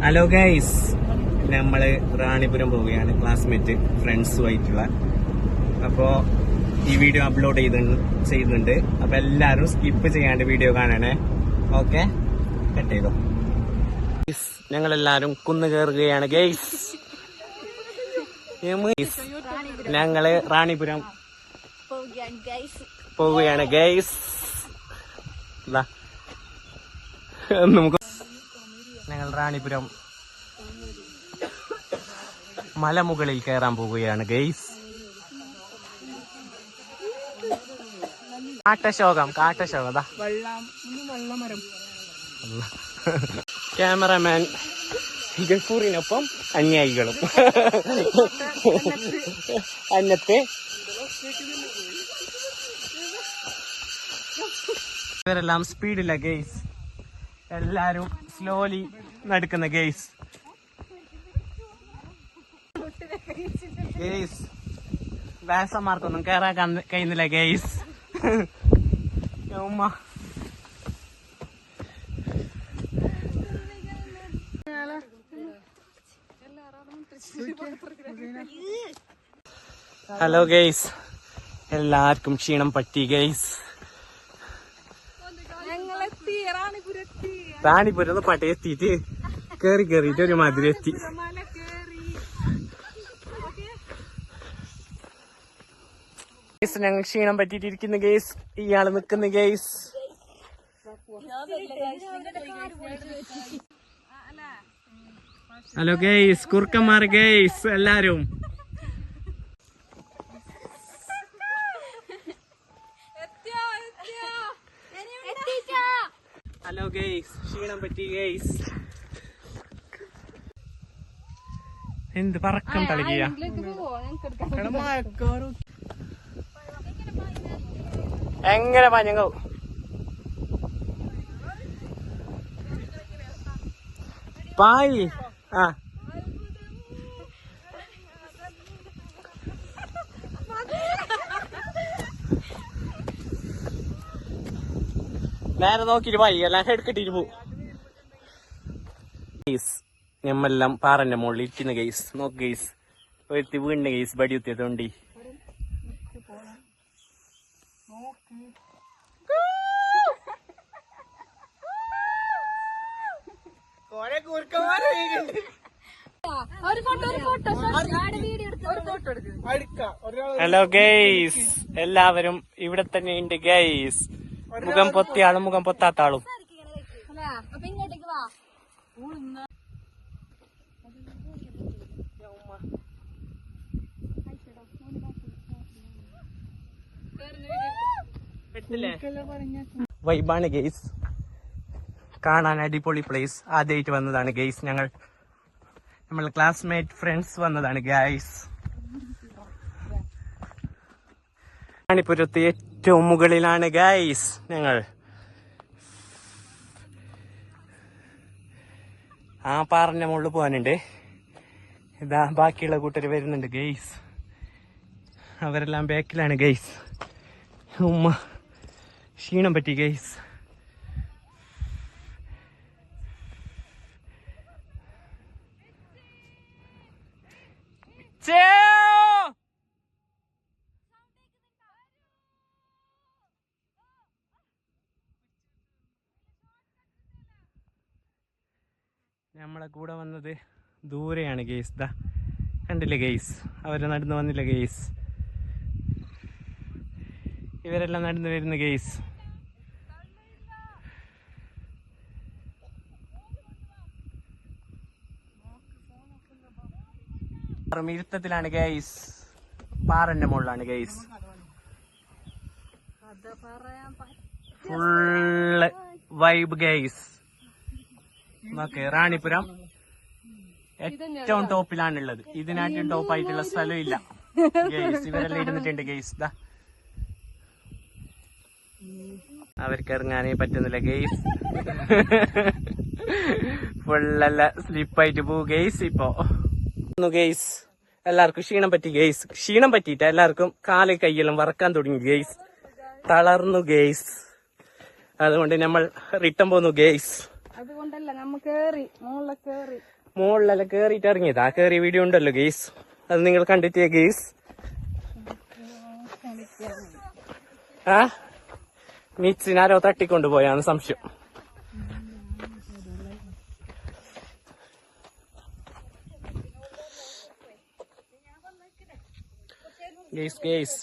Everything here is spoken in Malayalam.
ഹലോ ഗൈസ്, നമ്മള് റാണിപുരം പോവുകയാണ് ക്ലാസ്മേറ്റ് ഫ്രണ്ട്സുമായിട്ടുള്ള. അപ്പോ ഈ വീഡിയോ അപ്ലോഡ് ചെയ്യുന്നുണ്ട്. അപ്പൊ എല്ലാരും സ്കിപ്പ് ചെയ്യാണ്ട് വീഡിയോ കാണണേ. ഓക്കെ, കട്ട് ചെയ്തോ. ഞങ്ങളെല്ലാരും കുന്നു കയറുകയാണ് ഗൈസ്. ഞങ്ങള് റാണിപുരം പോവുകയാണ് ഗൈസ്. നമുക്ക് ഞങ്ങൾ റാണിപുരം മലമുകളിൽ കയറാൻ പോവുകയാണ് ഗൈസ്. കാട്ടശോകം ക്യാമറമാൻ ഗഫൂറിനൊപ്പം അനുയായികളും അന്നത്തെ ഇവരെല്ലാം സ്പീഡില്ല ഗൈസ്, എല്ലാരും സ്ലോലി നടക്കുന്ന ഗൈസ്. ഗൈസ് വേസന്മാർക്കൊന്നും കയറാൻ കഴിയുന്നില്ല ഗൈസ്. ഉമ്മ ഹലോ ഗൈസ്, എല്ലാവർക്കും ക്ഷീണം പറ്റി ഗൈസ്. റാണിപുരം പട്ടയെത്തിയിട്ട് കേറിയിട്ട് ഒരു മാതിരി എത്തി. ഞങ്ങൾ ക്ഷീണം പറ്റിയിട്ടിരിക്കുന്നു ഗൈസ്. ഇയാള് നിക്കുന്നു ഗൈസ്. ഹലോ ഗൈസ്, കുറുക്കന്മാർ ഗൈസ് എല്ലാരും. ഹലോ ഗൈസ്, ക്ഷീണം പറ്റി ഗൈസ്. എന്ത് പറക്കം തളിക്കുക. എങ്ങനെ പഞ്ഞങ്ങോ പായി. ആ നേരെ നോക്കിട്ട് പോയി, എല്ലാം എടുക്കിട്ടിട്ട് പോവും. ഞമ്മെല്ലാം പാറന്റെ മുകളിൽ ഇരിക്കുന്ന ഗൈസ്. നോക്ക് ഗൈസ്, ഒരുത്തി വീണ്ട ഗൈസ്, ബടി കുത്തിയതുകൊണ്ട്. ഹലോ ഗൈസ്, എല്ലാവരും ഇവിടെ തന്നെ ഉണ്ട് ഗൈസ്. മുഖം പൊത്തിയ ആളും മുഖം പൊത്താത്ത ആളും. വൈബാണ് ഗൈസ്, കാണാൻ അടിപൊളി പ്ലേസ്. ആദ്യമായിട്ട് വന്നതാണ് ഗൈസ്. നമ്മൾ ക്ലാസ്മേറ്റ് ഫ്രണ്ട്സ് വന്നതാണ് ഗൈസ്. റാണിപുരത്ത് ഏറ്റവും മുകളിലാണ് ഗൈസ് ഞങ്ങൾ. ആ പാറന്റെ മുകളിൽ പോകാനുണ്ട്. ഇതാ ബാക്കിയുള്ള കൂട്ടര് വരുന്നുണ്ട് ഗൈസ്. അവരെല്ലാം ബാക്കിലാണ് ഗൈസ്. ഉമ്മ ക്ഷീണം പറ്റി ഗൈസ്. നമ്മളെ കൂടെ വന്നത് ദൂരെയാണ് ഗെയ്സ്. ദാ കണ്ടില്ലേ ഗെയ്സ്, അവര് നടന്നു വന്നില്ല ഗെയ്സ്. ഇവരെല്ലാം നടന്നു വരുന്ന ഗെയ്സ്. ഇരുത്തത്തിലാണ് ഗെയ്സ്, പാറന്റെ മുകളിലാണ് ഗെയ്സ്. Full vibe guys. നോക്കെ, റാണിപുരം ഏറ്റവും ടോപ്പിലാണുള്ളത്. ഇതിനായിട്ടും ടോപ്പായിട്ടുള്ള സ്ഥലം ഇല്ല ഗെയ്സ്. ഇവരെല്ലാം ഇരുന്നിട്ടുണ്ട് ഗെയ്സ്. ദാ അവർക്ക് ഇറങ്ങാനേ പറ്റുന്നില്ല ഗെയ്സ്. ഫുള്ളല്ല സ്ലിപ്പായിട്ട് പോവും ഗെയ്സ്. ഇപ്പൊ ഗെയ്സ് എല്ലാവർക്കും ക്ഷീണം പറ്റി ഗെയ്സ്. ക്ഷീണം പറ്റിയിട്ട് എല്ലാവർക്കും കാല് കൈയെല്ലാം വറക്കാൻ തുടങ്ങി ഗെയ്സ്. തളർന്നു ഗെയ്സ്. അതുകൊണ്ട് നമ്മൾ റിട്ടേൺ പോന്നു ഗെയ്സ്. അതുകൊണ്ടല്ല നമ്മ കേറി മുകളിലെല്ലാം കേറിയിട്ട് ഇറങ്ങിയത്. ആ കേറിയ വീഡിയോ ഉണ്ടല്ലോ ഗെയ്സ്, അത് നിങ്ങൾ കണ്ടിട്ടേ ഗെയ്സ്. ആ മിച്ചിനാരോ തട്ടിക്കൊണ്ടുപോയാന്ന് സംശയം. ഗെയ്സ്